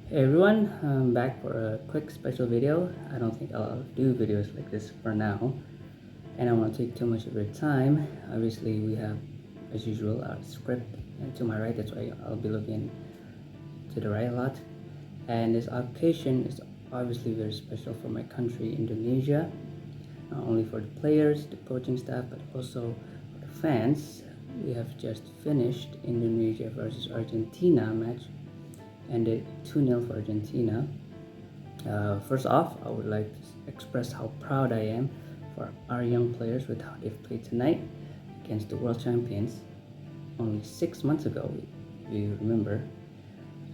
Hey everyone, I'm back for a quick special video. I don't think I'll do videos like this for now, and I won't take too much of your time. Obviously, we have, as usual, our script to my right. That's why I'll be looking to the right a lot. And this occasion is obviously very special for my country, Indonesia. Not only for the players, the coaching staff, but also for the fans. We have just finished Indonesia versus Argentina match, ended 2-0 for Argentina. First off, I would like to express how proud I am for our young players with how they've played tonight against the world champions only 6 months ago, if you remember.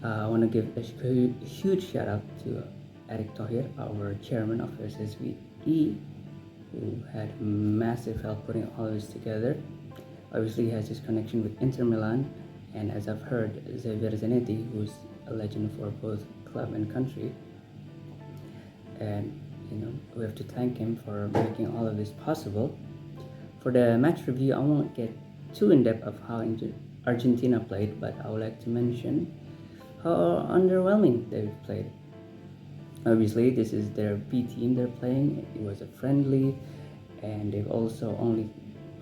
I want to give a huge shout out to Eric Tohir, our chairman of SSVE, who had massive help putting all of this together. Obviously, he has his connection with Inter Milan, and as I've heard, Xavier Zanetti, who's a legend for both club and country. And we have to thank him for making all of this possible. For the match review, I won't get too in depth of how Argentina played, but I would like to mention how underwhelming they've played. Obviously, this is their B team they're playing. It was a friendly, and they've also only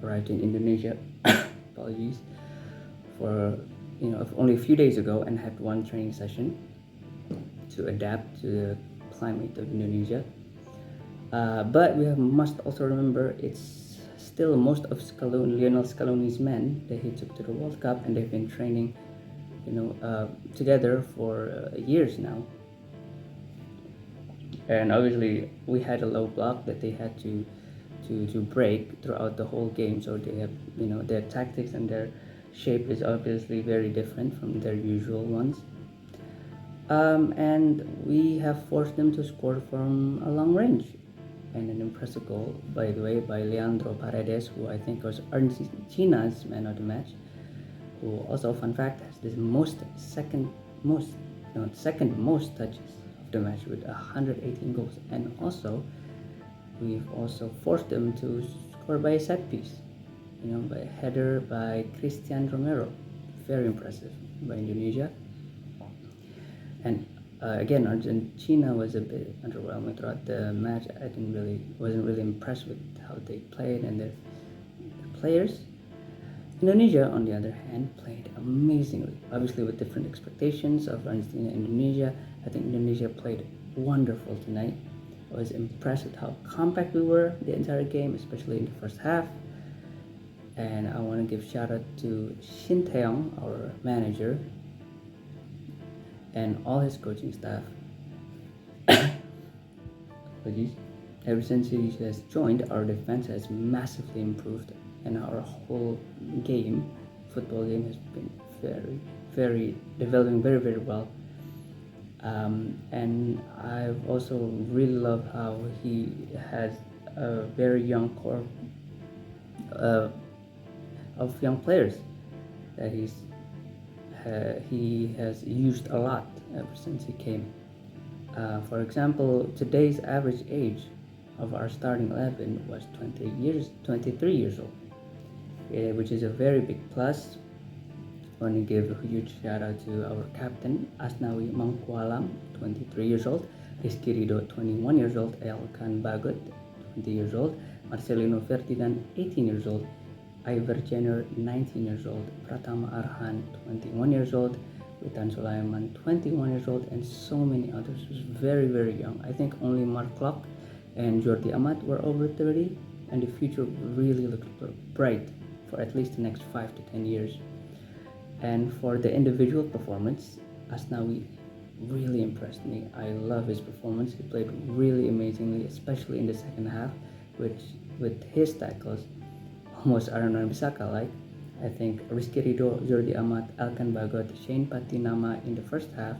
arrived in Indonesia. Apologies for only a few days ago, and had one training session to adapt to the climate of Indonesia. But we must also remember it's still most of Lionel Scaloni's men that he took to the World Cup, and they've been training together for years now. And obviously we had a low block that they had to break throughout the whole game, so they have their tactics and their shape is obviously very different from their usual ones. And we have forced them to score from a long range, and an impressive goal, by the way, by Leandro Paredes, who I think was Argentina's man of the match, who also, fun fact, has the second most touches of the match with 118 goals. And also we've also forced them to score by a set piece, by a header by Cristian Romero. Very impressive by Indonesia. And again, Argentina was a bit underwhelming throughout the match. I wasn't really impressed with how they played and their players. Indonesia, on the other hand, played amazingly. Obviously, with different expectations of Argentina and Indonesia, I think Indonesia played wonderful tonight. I was impressed with how compact we were the entire game, especially in the first half. And I want to give shout out to Shin Tae, our manager, and all his coaching staff. Apologies. Ever since he has joined, our defense has massively improved, and our whole football game, has been developing very well. And I've also really loved how he has a very young core of young players that he has used a lot ever since he came. For example, today's average age of our starting 11 was 23 years old, which is a very big plus. I want to give a huge shout out to our captain, Asnawi Mangkualam, 23 years old, Rizky Ridho, 21 years old, Elkan Bagot, 20 years old, Marcelino Ferdinand, 18 years old, Iver Jenner, 19 years old, Pratama Arhan, 21 years old, Witan Sulaiman, 21 years old, and so many others who's very young. I think only Mark Klopp and Jordi Amat were over 30, and the future really looks bright for at least the next 5 to 10 years. And for the individual performance, Asnawi really impressed me. I love his performance. He played really amazingly, especially in the second half, which with his tackles, almost Aaron Wan-Bissaka-like. I think Rizky Ridho, Jordi Amat, Elkan Bagot, Shane Patinama in the first half,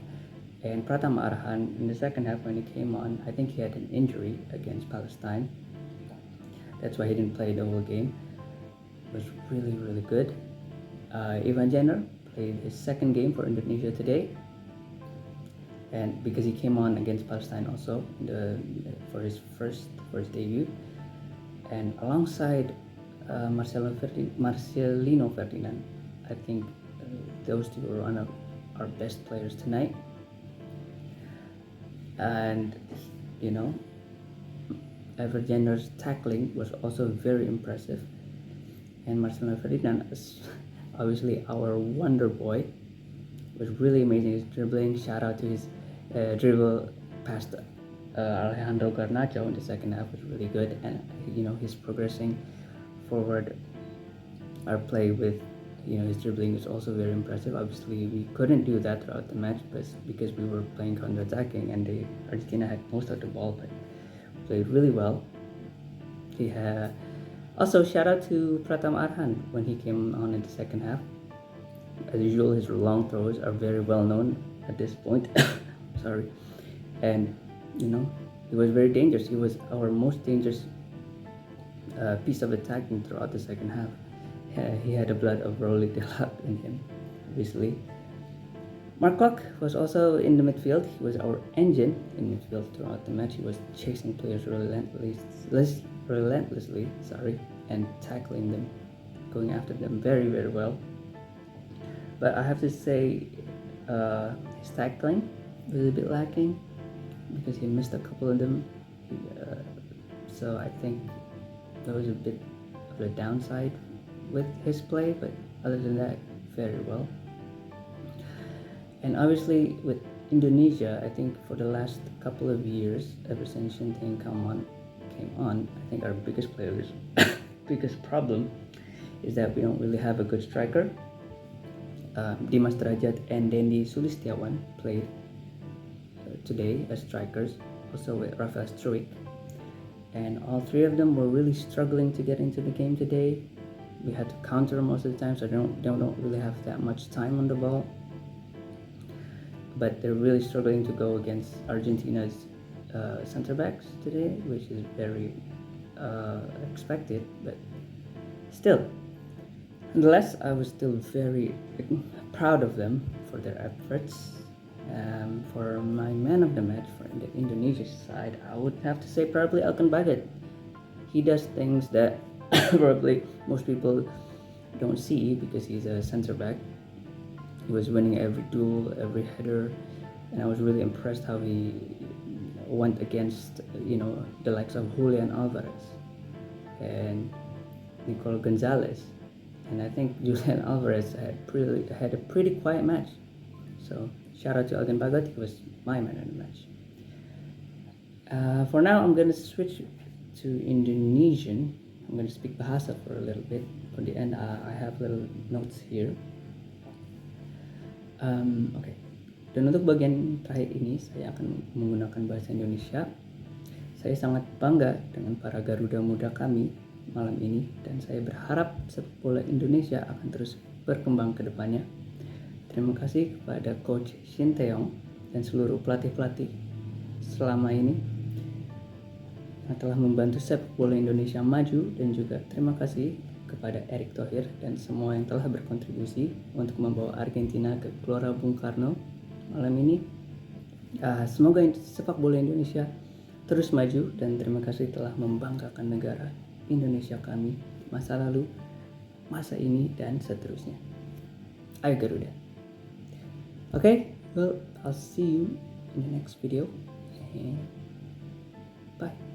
and Pratama Arhan in the second half when he came on. I think he had an injury against Palestine. That's why he didn't play the whole game. It was really good. Ivan Jenner played his second game for Indonesia today, and because he came on against Palestine also for his debut, and alongside Marcelino Ferdinand, I think those two were one of our best players tonight. and you know, Evergender's tackling was also very impressive. And Marcelo Ferdinand, obviously our wonder boy, was really amazing. His dribbling, shout out to his dribble past Alejandro Garnacho in the second half was really good, and he's progressing forward. Our play with his dribbling is also very impressive. Obviously, we couldn't do that throughout the match, but because we were playing counter-attacking and Argentina had most of the ball, but played really well. He had also shout out to Pratama Arhan when he came on in the second half. As usual, his long throws are very well known at this point. Sorry, and he was very dangerous. He was our most dangerous piece of attacking throughout the second half. He had the blood of Rolly Delap in him, obviously. Mark Koch was also in the midfield. He was our engine in midfield throughout the match. He was chasing players relentlessly, and tackling them, going after them very, very well. But I have to say, his tackling was a bit lacking because he missed a couple of them. So I think there was a bit of a downside with his play, but other than that, very well. And obviously with Indonesia, I think for the last couple of years, ever since Shin Tae came on, I think our biggest biggest problem is that we don't really have a good striker. Dimas Derajat and Dendi Sulistiawan played today as strikers, also with Rafael Struik, and all three of them were really struggling to get into the game today. We had to counter most of the time, so they don't really have that much time on the ball. But they're really struggling to go against Argentina's center backs today, which is very expected, but still. Nonetheless, I was still very proud of them for their efforts. For my man of the match for the Indonesia side, I would have to say probably Alkan Bagat. He does things that probably most people don't see because he's a center back. He was winning every duel, every header, and I was really impressed how he went against the likes of Julian Alvarez and Nicolo Gonzalez. And I think Julian Alvarez had a pretty quiet match. So shout out to Alkan Bagat, he was my man of the match. For now, I'm going to switch to Indonesian. I'm going to speak Bahasa for a little bit. For the end, I have little notes here. Oke. Dan untuk bagian terakhir ini, saya akan menggunakan bahasa Indonesia. Saya sangat bangga dengan para Garuda Muda kami malam ini, dan saya berharap sepak bola Indonesia akan terus berkembang ke depannya. Terima kasih kepada Coach Shin Tae dan seluruh pelatih-pelatih selama ini yang telah membantu sepak bola Indonesia maju, dan juga terima kasih kepada Erick Thohir dan semua yang telah berkontribusi untuk membawa Argentina ke Gelora Bung Karno malam ini. Semoga sepak bola Indonesia terus maju, dan terima kasih telah membanggakan negara Indonesia kami di masa lalu, masa ini, dan seterusnya. Ayo Garuda. Okay, well, I'll see you in the next video, and bye.